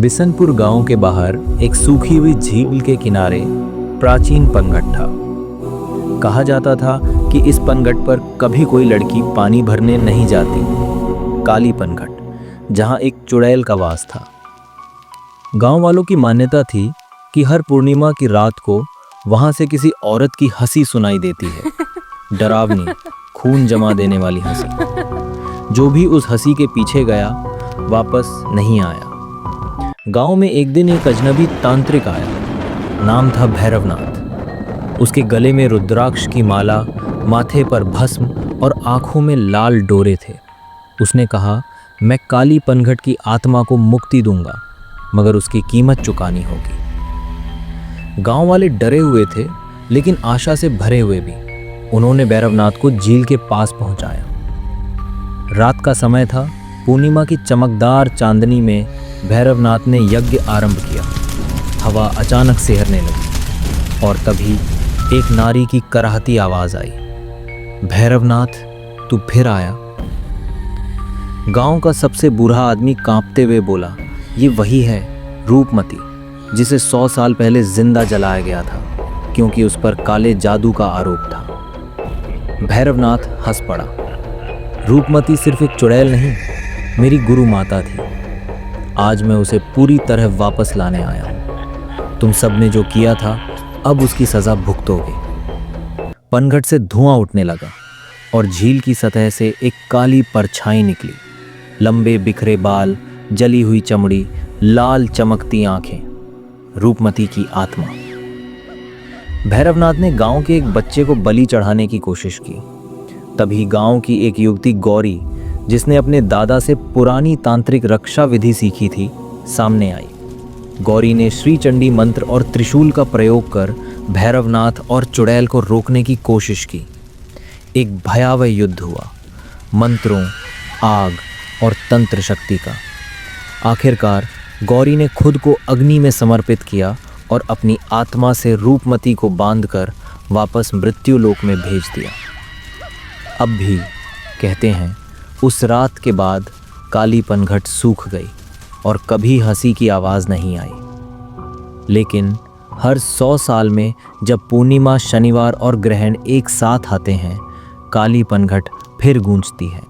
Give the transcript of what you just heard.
बिसनपुर गांव के बाहर एक सूखी हुई झील के किनारे प्राचीन पनघट था। कहा जाता था कि इस पनघट पर कभी कोई लड़की पानी भरने नहीं जाती। काली पनघट, जहां एक चुड़ैल का वास था। गांव वालों की मान्यता थी कि हर पूर्णिमा की रात को वहां से किसी औरत की हंसी सुनाई देती है। डरावनी, खून जमा देने वाली हंसी। जो भी उस हंसी के पीछे गया वापस नहीं आया। गांव में एक दिन एक अजनबी तांत्रिक आया। नाम था भैरवनाथ। उसके गले में रुद्राक्ष की माला, माथे पर भस्म और आंखों में लाल डोरे थे। उसने कहा, मैं काली पनघट की आत्मा को मुक्ति दूंगा, मगर उसकी कीमत चुकानी होगी। गांव वाले डरे हुए थे, लेकिन आशा से भरे हुए भी। उन्होंने भैरवनाथ को झील के पास पहुंचाया। रात का समय था। पूर्णिमा की चमकदार चांदनी में भैरवनाथ ने यज्ञ आरंभ किया। हवा अचानक सिहरने लगी और तभी एक नारी की कराहती आवाज आई, भैरवनाथ, तू फिर आया। गांव का सबसे बूढ़ा आदमी कांपते हुए बोला, ये वही है, रूपमती, जिसे 100 साल पहले जिंदा जलाया गया था क्योंकि उस पर काले जादू का आरोप था। भैरवनाथ हंस पड़ा। रूपमती सिर्फ एक चुड़ैल नहीं, मेरी गुरु माता थी। आज मैं उसे पूरी तरह वापस लाने आया हूं। तुम सब ने जो किया था, अब उसकी सजा भुगतोगे। पनघट से धुआं उठने लगा और झील की सतह से एक काली परछाई निकली। लंबे बिखरे बाल, जली हुई चमड़ी, लाल चमकती आंखें। रूपमती की आत्मा। भैरवनाथ ने गांव के एक बच्चे को बलि चढ़ाने की कोशिश की। तभी गांव की एक युवती गौरी, जिसने अपने दादा से पुरानी तांत्रिक रक्षा विधि सीखी थी, सामने आई। गौरी ने श्री चंडी मंत्र और त्रिशूल का प्रयोग कर भैरवनाथ और चुड़ैल को रोकने की कोशिश की। एक भयावह युद्ध हुआ, मंत्रों, आग और तंत्र शक्ति का। आखिरकार गौरी ने खुद को अग्नि में समर्पित किया और अपनी आत्मा से रूपमती को बांधकर वापस मृत्युलोक में भेज दिया। अब भी कहते हैं, उस रात के बाद काली पनघट सूख गई और कभी हंसी की आवाज़ नहीं आई। लेकिन हर 100 साल में जब पूर्णिमा, शनिवार और ग्रहण एक साथ आते हैं, काली पनघट फिर गूंजती है।